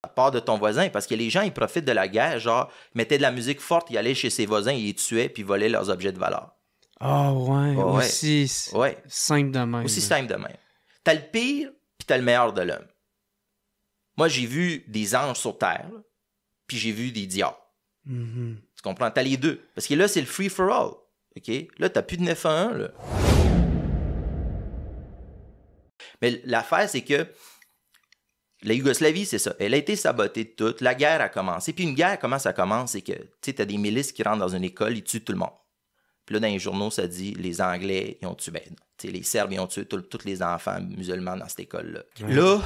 à part de ton voisin, parce que les gens, ils profitent de la guerre, genre, ils mettaient de la musique forte, ils allaient chez ses voisins, ils les tuaient, puis ils volaient leurs objets de valeur. Ah ouais, Ouais, aussi ouais. simple de même. Aussi simple de même. T'as le pire, puis t'as le meilleur de l'homme. Moi, j'ai vu des anges sur terre, là, puis j'ai vu des diables. Mm-hmm. Tu comprends? T'as les deux. Parce que là, c'est le free-for-all. OK? Là, t'as plus de 9 à 1, là. Mais l'affaire, c'est que la Yougoslavie, c'est ça. Elle a été sabotée de tout. La guerre a commencé. Puis une guerre, comment ça commence? C'est que, tu sais, t'as des milices qui rentrent dans une école, ils tuent tout le monde. Puis là, dans les journaux, ça dit, les Anglais, ils ont tué, les Serbes, ils ont tué tous les enfants musulmans dans cette école-là. Ouais. Là,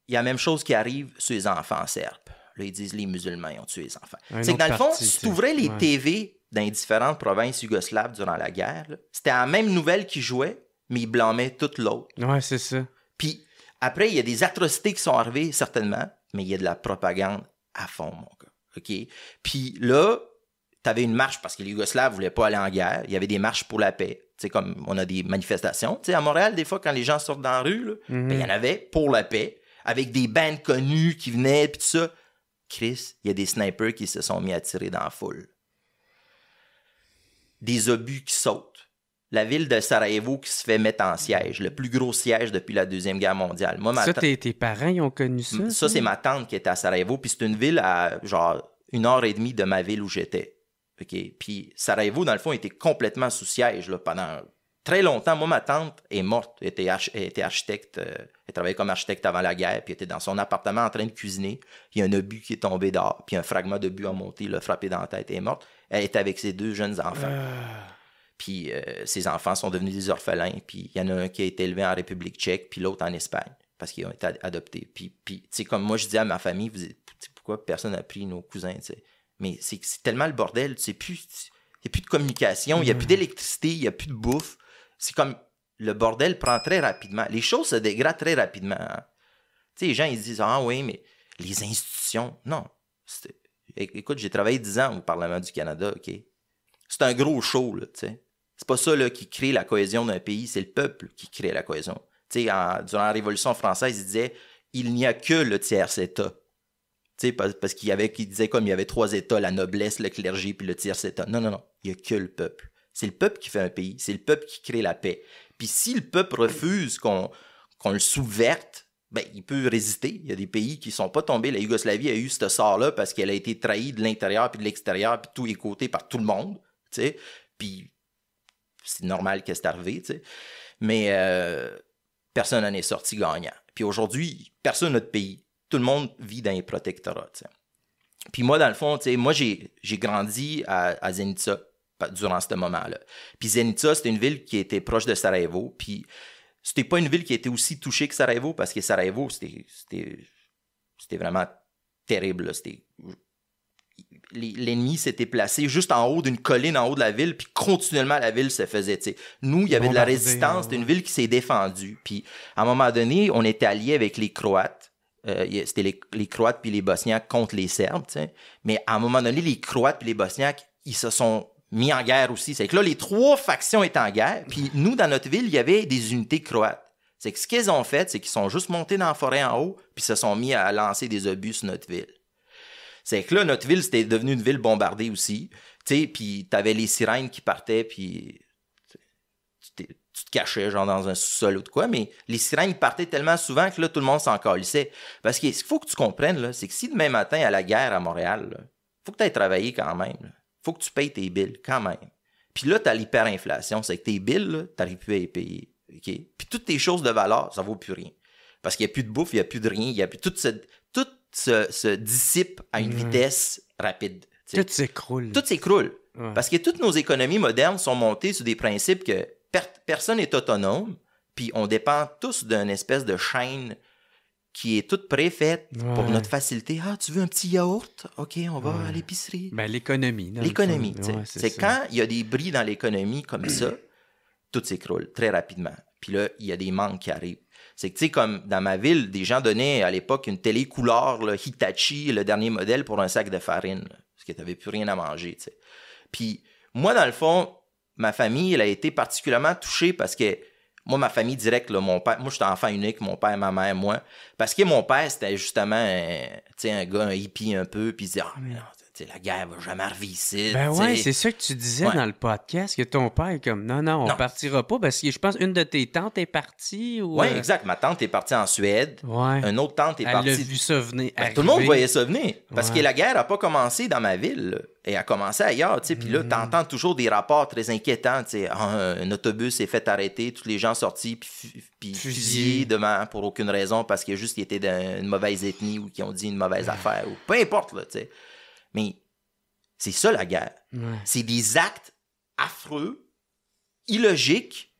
il y a la même chose qui arrive sur les enfants serbes. Là, ils disent, les musulmans, ils ont tué les enfants. C'est que dans le fond, si tu ouvrais les TV dans les différentes provinces yougoslaves durant la guerre, là, c'était la même nouvelle qui jouait, mais ils blâmaient toute l'autre. Ouais, c'est ça. Puis après, il y a des atrocités qui sont arrivées, certainement, mais il y a de la propagande à fond, mon gars. OK? Puis là, t'avais une marche, parce que les Yougoslaves ne voulaient pas aller en guerre. Il y avait des marches pour la paix. Tu sais, comme on a des manifestations. Tu sais, à Montréal, des fois, quand les gens sortent dans la rue, là, ben, il y en avait pour la paix, avec des bandes connues qui venaient, puis tout ça. Chris, il y a des snipers qui se sont mis à tirer dans la foule. Des obus qui sautent. La ville de Sarajevo qui se fait mettre en siège. Le plus gros siège depuis la Deuxième Guerre mondiale. Moi, ça, tes parents, ils ont connu ça? Ça, c'est ma tante qui était à Sarajevo. Puis c'est une ville à, genre, 1h30 de ma ville où j'étais. Okay? Puis Sarajevo, dans le fond, était complètement sous siège là, pendant très longtemps. Moi, ma tante est morte. Elle était architecte. Elle travaillait comme architecte avant la guerre. Puis elle était dans son appartement en train de cuisiner. Il y a un obus qui est tombé dehors. Puis un fragment d'obus a monté, l'a frappé dans la tête et est morte. Elle était avec ses 2 jeunes enfants. Puis ses enfants sont devenus des orphelins. Puis il y en a un qui a été élevé en République tchèque, puis l'autre en Espagne, parce qu'ils ont été adoptés. Puis tu sais, comme moi, je dis à ma famille, pourquoi personne n'a pris nos cousins, tu sais. Mais c'est tellement le bordel, tu sais plus, il n'y a plus de communication, il n'y a plus d'électricité, il n'y a plus de bouffe. C'est comme, le bordel prend très rapidement. Les choses se dégradent très rapidement. Hein. Tu sais, les gens, ils disent, ah oui, mais les institutions, non. Écoute, j'ai travaillé 10 ans au Parlement du Canada, OK? C'est un gros show, là, tu sais. C'est pas ça là, qui crée la cohésion d'un pays, c'est le peuple qui crée la cohésion. Tu sais, durant la Révolution française, ils disaient il n'y a que le tiers-état. Tu sais, parce qu'il disait comme il y avait 3 États, la noblesse, le clergé, puis le tiers-état. Non, il n'y a que le peuple. C'est le peuple qui fait un pays, c'est le peuple qui crée la paix. Puis si le peuple refuse qu'on le subverte, ben, il peut résister. Il y a des pays qui ne sont pas tombés. La Yougoslavie a eu ce sort-là parce qu'elle a été trahie de l'intérieur puis de l'extérieur, puis de tous les côtés par tout le monde. Tu sais, puis c'est normal que c'est arrivé, tu sais. Mais personne n'en est sorti gagnant. Puis aujourd'hui, personne n'a de pays. Tout le monde vit dans les protectorats, tu sais. Puis moi, dans le fond, tu sais, moi, j'ai grandi à Zenica durant ce moment-là. Puis Zenica, c'était une ville qui était proche de Sarajevo. Puis c'était pas une ville qui était aussi touchée que Sarajevo, parce que Sarajevo, c'était vraiment terrible, là. L'ennemi s'était placé juste en haut d'une colline en haut de la ville, puis continuellement la ville se faisait, tu sais. Nous, il y avait de la résistance, c'était une ville qui s'est défendue. Puis à un moment donné, on était alliés avec les Croates. C'était les Croates puis les Bosniaques contre les Serbes, tu sais. Mais à un moment donné, les Croates puis les Bosniaques, ils se sont mis en guerre aussi. C'est que là, les 3 factions étaient en guerre. Puis nous, dans notre ville, il y avait des unités croates. C'est que ce qu'ils ont fait, c'est qu'ils sont juste montés dans la forêt en haut, puis se sont mis à lancer des obus sur notre ville. C'est que là, notre ville, c'était devenu une ville bombardée aussi. Tu sais, puis t'avais les sirènes qui partaient, puis tu te cachais, genre, dans un sous-sol ou de quoi, mais les sirènes partaient tellement souvent que là, tout le monde s'en calissait. Parce que ce qu'il faut que tu comprennes, là, c'est que si demain matin, à la guerre à Montréal, il faut que tu ailles travailler quand même. Il faut que tu payes tes billes quand même. Puis là, t'as l'hyperinflation. C'est que tes billes, tu n'arrives plus à les payer. Okay? Puis toutes tes choses de valeur, ça ne vaut plus rien. Parce qu'il n'y a plus de bouffe, il n'y a plus de rien. Il y a plus tout se dissipe à une vitesse rapide. T'sais. Tout s'écroule. Tout s'écroule. Ouais. Parce que toutes nos économies modernes sont montées sur des principes que personne n'est autonome, puis on dépend tous d'une espèce de chaîne qui est toute préfaite pour notre facilité. Ah, tu veux un petit yaourt? OK, on va à l'épicerie. Ben, l'économie. L'économie, tu sais. C'est quand il y a des bris dans l'économie comme ça, tout s'écroule très rapidement. Puis là, il y a des manques qui arrivent. C'est que, tu sais, comme dans ma ville, des gens donnaient à l'époque une télé couleur, là, Hitachi, le dernier modèle, pour un sac de farine, là, parce que tu n'avais plus rien à manger, tu sais. Puis moi, dans le fond, ma famille, elle a été particulièrement touchée parce que moi, ma famille directe, là, mon père, moi, j'étais enfant unique, mon père, ma mère, moi. Parce que mon père, c'était justement un gars, un hippie un peu, puis il disait, ah, mais non, la guerre va jamais arriver ici. Ben ouais, c'est ça que tu disais dans le podcast, que ton père est comme, non, on partira pas, parce que je pense une de tes tantes est partie. Ou, oui, exact. Ma tante est partie en Suède. Ouais. Une autre tante est partie. Elle a vu ça venir. Tout le monde voyait ça venir. Parce que la guerre n'a pas commencé dans ma ville. Là. Elle a commencé ailleurs. Puis là, tu entends toujours des rapports très inquiétants. Un autobus s'est fait arrêter, tous les gens sortis, puis fusillés devant pour aucune raison, parce qu'il juste été d'une mauvaise ethnie ou qui ont dit une mauvaise affaire. Ou peu importe. Là, mais c'est ça la guerre. Ouais. C'est des actes affreux, illogiques,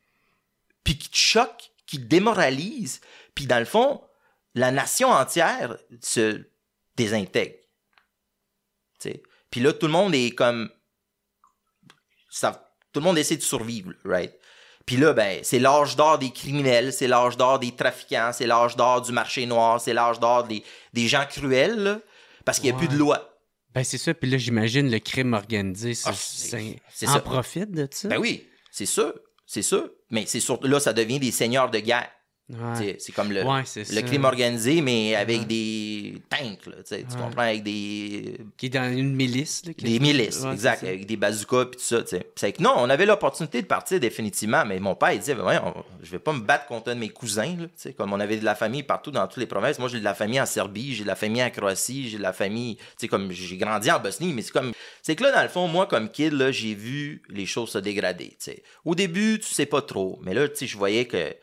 puis qui te choquent, qui te démoralisent. Puis dans le fond, la nation entière se désintègre. T'sais. Puis là, tout le monde est comme... tout le monde essaie de survivre, right? Puis là, ben, c'est l'âge d'or des criminels, c'est l'âge d'or des trafiquants, c'est l'âge d'or du marché noir, c'est l'âge d'or des gens cruels, là, parce qu'il n'y a plus de loi. Ben c'est ça, puis là, j'imagine le crime organisé, c'est en profite de ça? Ben oui, c'est ça. Mais c'est surtout là, ça devient des seigneurs de guerre. Ouais. C'est comme le crime organisé, mais avec des tanks, là, tu comprends, avec des... Qui est dans une milice. Là, des milices, exact, avec des bazookas et tout ça. C'est que non, on avait l'opportunité de partir définitivement, mais mon père, il disait, je vais pas me battre contre un de mes cousins, là, comme on avait de la famille partout dans toutes les provinces. Moi, j'ai de la famille en Serbie, j'ai de la famille en Croatie, j'ai de la famille, comme j'ai grandi en Bosnie, mais c'est que là, dans le fond, moi, comme kid, là, j'ai vu les choses se dégrader, t'sais. Au début, tu sais pas trop, mais là, je voyais que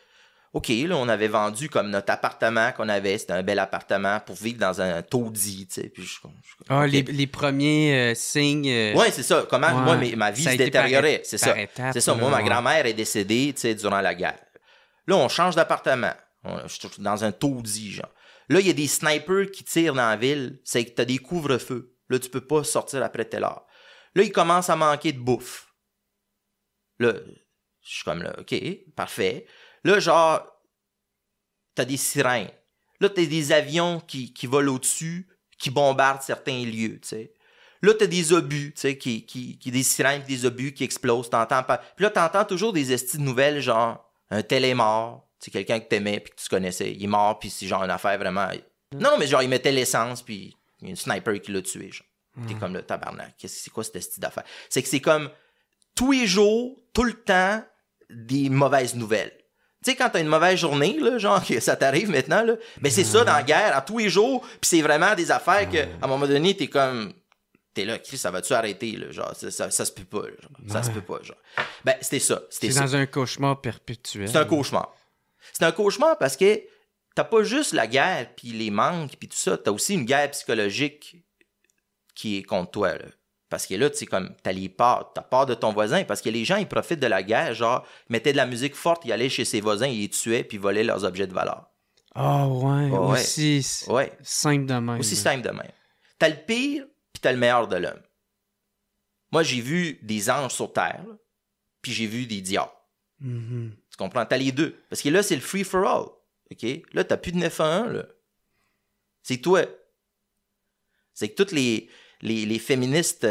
OK, là, on avait vendu comme notre appartement qu'on avait. C'était un bel appartement pour vivre dans un taudis, tu sais. Puis okay. Les premiers signes... Oui, c'est ça. Comment moi, ma vie se détériorait. C'est ça. Étape, c'est ça. Moi, ma grand-mère est décédée, tu sais, durant la guerre. Là, on change d'appartement. Je suis dans un taudis, genre. Là, il y a des snipers qui tirent dans la ville. C'est que t'as des couvre-feux. Là, tu peux pas sortir après telle heure. Là, il commence à manquer de bouffe. Là, je suis comme là, OK, parfait. Là, genre, t'as des sirènes. Là, t'as des avions qui volent au-dessus, qui bombardent certains lieux, tu sais. Là, t'as des obus, tu sais, qui des sirènes, des obus qui explosent, t'entends pas. Puis là, t'entends toujours des estis de nouvelles, genre, un tel est mort, c'est quelqu'un que t'aimais puis que tu connaissais, il est mort, puis c'est genre une affaire vraiment... Non, mais genre, il mettait l'essence, puis il y a un sniper qui l'a tué, genre. T'es comme le tabarnak, c'est quoi cette esti d'affaire? C'est que c'est comme, tous les jours, tout le temps, des mauvaises nouvelles. Tu sais, quand t'as une mauvaise journée, là, genre, que ça t'arrive maintenant, là, ben c'est ça dans la guerre, à tous les jours, puis c'est vraiment des affaires que, à un moment donné, t'es là, Chris, ça va-tu arrêter, là, genre, ça se peut pas, genre, ça se peut pas, genre. Ben, c'était ça. C'est dans un cauchemar perpétuel. C'est un cauchemar. C'est un cauchemar parce que t'as pas juste la guerre, puis les manques, puis tout ça, t'as aussi une guerre psychologique qui est contre toi, là. Parce que là, tu sais, comme, t'as peur de ton voisin, parce que les gens, ils profitent de la guerre, genre, ils mettaient de la musique forte, ils allaient chez ses voisins, ils les tuaient, puis ils volaient leurs objets de valeur. Ah aussi simple de même. Aussi simple de même. T'as le pire, puis t'as le meilleur de l'homme. Moi, j'ai vu des anges sur terre, là, puis j'ai vu des diables. Mm-hmm. Tu comprends? T'as les deux. Parce que là, c'est le free-for-all, OK? Là, t'as plus de 9 à 1, là. C'est toi. C'est que toutes les féministes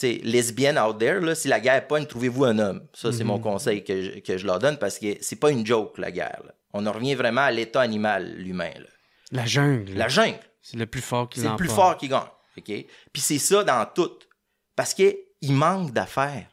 lesbiennes out there, là, si la guerre pogne, trouvez-vous un homme. Ça, c'est mon conseil que je leur donne parce que c'est pas une joke, la guerre. Là. On en revient vraiment à l'état animal, l'humain. Là. La jungle. La jungle. C'est le plus fort qui gagne. C'est le plus fort qui gagne. Okay? Puis c'est ça dans tout. Parce qu'il manque d'affaires.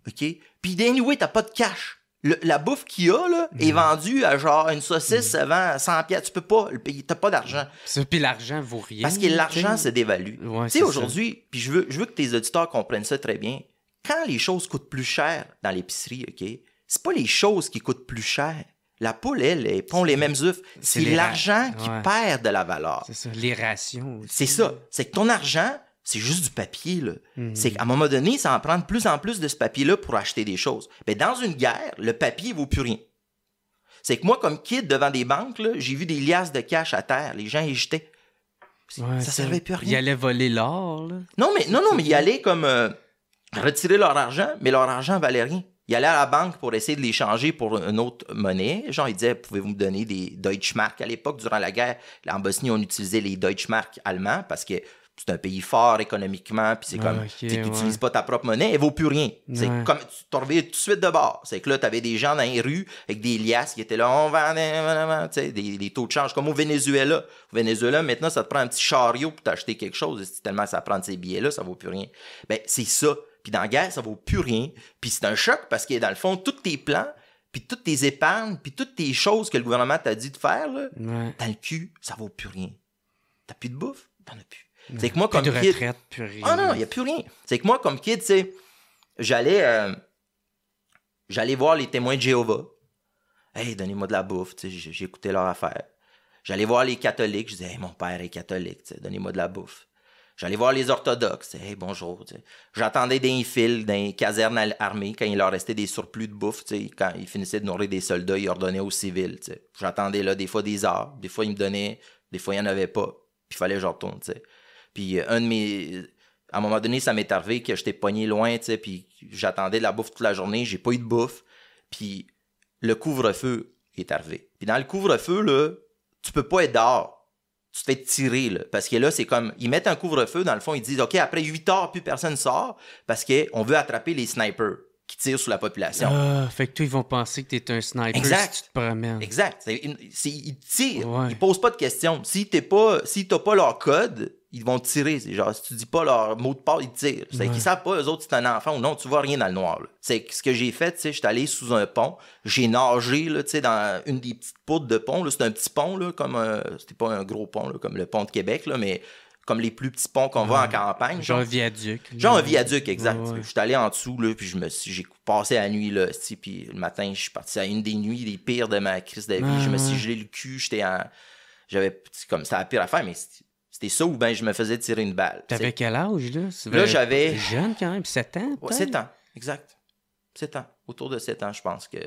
Okay? Puis anyway, t'as pas de cash. La bouffe qu'il y a là, est vendue à genre une saucisse, ça vend 100 $. Tu peux pas le payer, t'as pas d'argent. Puis l'argent vaut rien. Parce que l'argent se dévalue. Ouais, tu sais, aujourd'hui, puis je veux que tes auditeurs comprennent ça très bien, quand les choses coûtent plus cher dans l'épicerie, OK, c'est pas les choses qui coûtent plus cher. La poule, elle pond les mêmes œufs. C'est l'argent qui perd de la valeur. C'est ça, les rations aussi. C'est ça. C'est que ton argent, c'est juste du papier, là. C'est qu'à un moment donné, ça en prend de plus en plus de ce papier-là pour acheter des choses. Mais dans une guerre, le papier vaut plus rien. C'est que moi, comme kid, devant des banques, là, j'ai vu des liasses de cash à terre. Les gens y jetaient. Ça servait plus à rien. Ils allaient voler l'or, là. Non, mais ils allaient comme retirer leur argent, mais leur argent valait rien. Ils allaient à la banque pour essayer de les changer pour une autre monnaie. Genre, ils disaient, pouvez-vous me donner des Deutschmark? À l'époque, durant la guerre, en Bosnie, on utilisait les Deutschmark allemands parce que c'est un pays fort économiquement, puis c'est comme, tu n'utilises pas ta propre monnaie, elle vaut plus rien. C'est comme, tu t'en reviens tout de suite de bord. C'est que là, tu avais des gens dans les rues avec des liasses qui étaient là, on vend des taux de change, comme au Venezuela. Au Venezuela, maintenant, ça te prend un petit chariot pour t'acheter quelque chose, tellement ça prend de ces billets-là, ça vaut plus rien. Ben, c'est ça. Puis dans la guerre, ça vaut plus rien. Puis c'est un choc parce que dans le fond, tous tes plans, puis toutes tes épargnes, puis toutes tes choses que le gouvernement t'a dit de faire, là, dans le cul, ça vaut plus rien. T'as plus de bouffe? T'en as plus. C'est que moi, comme kid... retraite, plus rien. Ah non, il n'y a plus rien. C'est que moi, comme kid, tu sais, j'allais voir les témoins de Jéhovah. Hey, donnez-moi de la bouffe, tu sais, j'écoutais leur affaire. J'allais voir les catholiques, je disais, hey, mon père est catholique, tu sais, donnez-moi de la bouffe. J'allais voir les orthodoxes, hey, bonjour, tu sais. J'attendais dans les files, dans les casernes armées, quand il leur restait des surplus de bouffe, tu sais, quand ils finissaient de nourrir des soldats, ils ordonnaient aux civils, tu sais. J'attendais là, des fois des heures, des fois ils me donnaient, des fois il n'y en avait pas, puis il fallait que je retourne, tu sais. Puis à un moment donné, ça m'est arrivé que j'étais pogné loin, tu sais, puis j'attendais de la bouffe toute la journée, j'ai pas eu de bouffe, puis le couvre-feu est arrivé. Puis dans le couvre-feu, là, tu peux pas être dehors. Tu te fais tirer, là, parce que là, c'est comme, ils mettent un couvre-feu, dans le fond, ils disent, OK, après 8 heures, plus personne sort, parce qu'on veut attraper les snipers qui tirent sur la population. Ah, fait que toi, ils vont penser que t'es un sniper si tu te promènes. Exact. Ils tirent, ils posent pas de questions. Si t'as pas leur code, ils vont te tirer. C'est genre, si tu dis pas leur mot de passe, ils te tirent. C'est qu'ils savent pas, eux autres, si t'es un enfant ou non, tu vois rien dans le noir. Là. C'est ce que j'ai fait, tu sais, j'étais allé sous un pont, j'ai nagé, là, tu sais, dans une des petites poutres de pont, là, c'est un petit pont, là, comme c'était pas un gros pont, là, comme le pont de Québec, là, mais comme les plus petits ponts qu'on voit en campagne. Genre un viaduc. Genre un viaduc, exact. Je suis allé en dessous, là, puis j'ai passé la nuit, là, puis le matin, je suis parti à une des nuits les pires de ma crise de vie. Je me suis gelé le cul, j'avais, comme, c'était la pire affaire, mais c'était ça où ben je me faisais tirer une balle. T'avais quel âge, là? Là, j'avais... jeune quand même, 7 ans? Ouais, 7 ans, exact. 7 ans. Autour de 7 ans, je pense que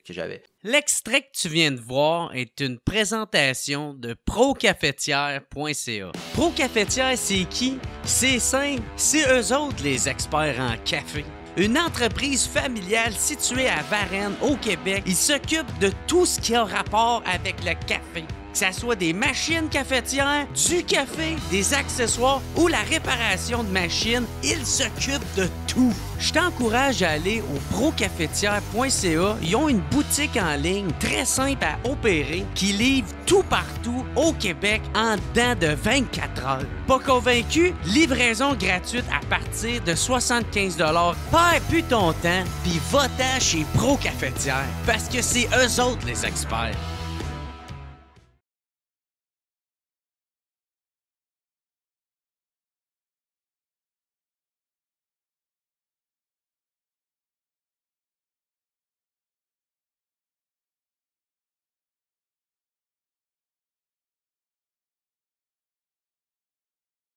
j'avais. L'extrait que tu viens de voir est une présentation de procafetière.ca. Procafetière, c'est qui? C'est simple, c'est eux autres les experts en café. Une entreprise familiale située à Varennes, au Québec. Ils s'occupent de tout ce qui a rapport avec le café. Que ça soit des machines cafetières, du café, des accessoires ou la réparation de machines, ils s'occupent de tout. Je t'encourage à aller au procafetière.ca. Ils ont une boutique en ligne très simple à opérer qui livre tout partout au Québec en dedans de 24 heures. Pas convaincu? Livraison gratuite à partir de 75 $. Perds plus ton temps puis va-t'en chez Procafetière parce que c'est eux autres les experts.